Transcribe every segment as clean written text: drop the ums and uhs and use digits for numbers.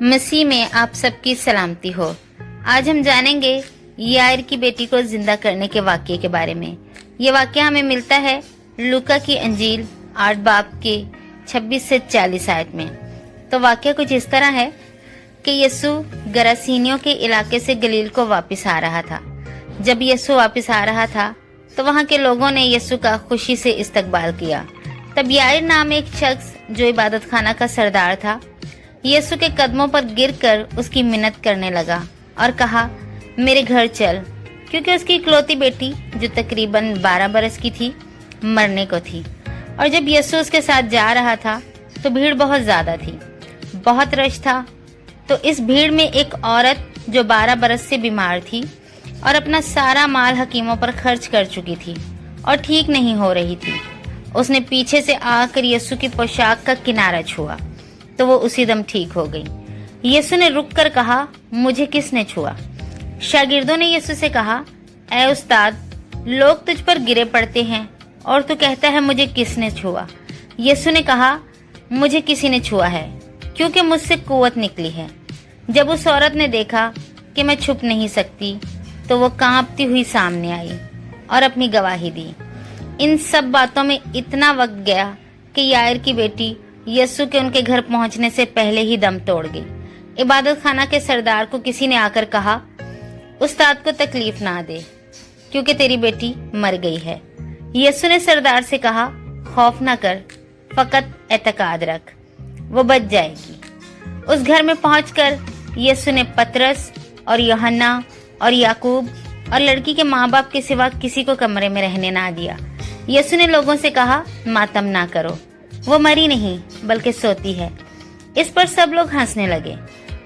मसीह में आप सबकी सलामती हो। आज हम जानेंगे याईर की बेटी को जिंदा करने के वाक्य के बारे में। ये वाक्य हमें मिलता है लूका की अंजील 8 बाब के 26 से 40 आयत में। तो वाक्य कुछ इस तरह है कि यीशु गरासीनियों के इलाके से गलील को वापस आ रहा था। जब यीशु वापस आ रहा था तो वहाँ के लोगों ने यीशु का खुशी से इस्तकबाल किया। तब याईर नाम एक शख्स जो इबादत खाना का सरदार था, यीशु के कदमों पर गिरकर उसकी मिन्नत करने लगा और कहा, मेरे घर चल, क्योंकि उसकी इकलौती बेटी जो तकरीबन 12 बरस की थी मरने को थी। और जब यीशु उसके साथ जा रहा था तो भीड़ बहुत ज्यादा थी, बहुत रश था। तो इस भीड़ में एक औरत जो 12 बरस से बीमार थी और अपना सारा माल हकीमों पर खर्च कर चुकी थी और ठीक नहीं हो रही थी, उसने पीछे से आकर यीशु की पोशाक का किनारा छुआ तो वो उसी दम ठीक हो गई। यीशु ने रुककर कहा, मुझे किसने छुआ? शागिर्दों ने यीशु से कहा, ऐ उस्ताद, लोग तुझ पर गिरे पड़ते हैं और तू कहता है मुझे किसने छुआ? यीशु ने कहा, मुझे किसी ने छुआ है क्योंकि मुझसे कुव्वत निकली है। जब उस औरत ने देखा कि मैं छुप नहीं सकती तो वो कांपती हुई सामने आई और अपनी गवाही दी। इन सब बातों में इतना वक्त गया कि याईर की बेटी यीशु के उनके घर पहुंचने से पहले ही दम तोड़ गई। इबादत खाना के सरदार को किसी ने आकर कहा, उस्ताद को तकलीफ ना दे क्योंकि तेरी बेटी मर गई है। यीशु ने सरदार से कहा, खौफ ना कर, फकत एतकाद रख, वो बच जाएगी। उस घर में पहुंचकर यीशु ने पतरस और यूहन्ना और याकूब और लड़की के माँ बाप के सिवा किसी को कमरे में रहने ना दिया। यीशु ने लोगों से कहा, मातम ना करो, वो मरी नहीं बल्कि सोती है। इस पर सब लोग हंसने लगे,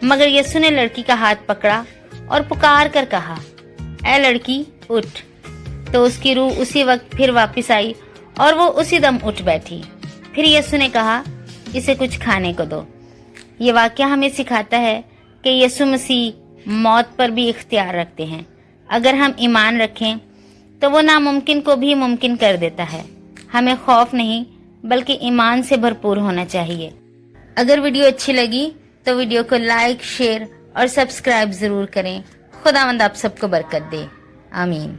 मगर यीशु ने लड़की का हाथ पकड़ा और पुकार कर कहा, ऐ लड़की उठ। तो उसकी रूह उसी वक्त फिर वापस आई और वो उसी दम उठ बैठी। फिर यीशु ने कहा, इसे कुछ खाने को दो। ये वाक्य हमें सिखाता है कि यीशु मसीह मौत पर भी इख्तियार रखते हैं। अगर हम ईमान रखें तो वो नामुमकिन को भी मुमकिन कर देता है। हमें खौफ नहीं बल्कि ईमान से भरपूर होना चाहिए। अगर वीडियो अच्छी लगी तो वीडियो को लाइक, शेयर और सब्सक्राइब जरूर करें। खुदावंद आप सबको बरकत दे। आमीन।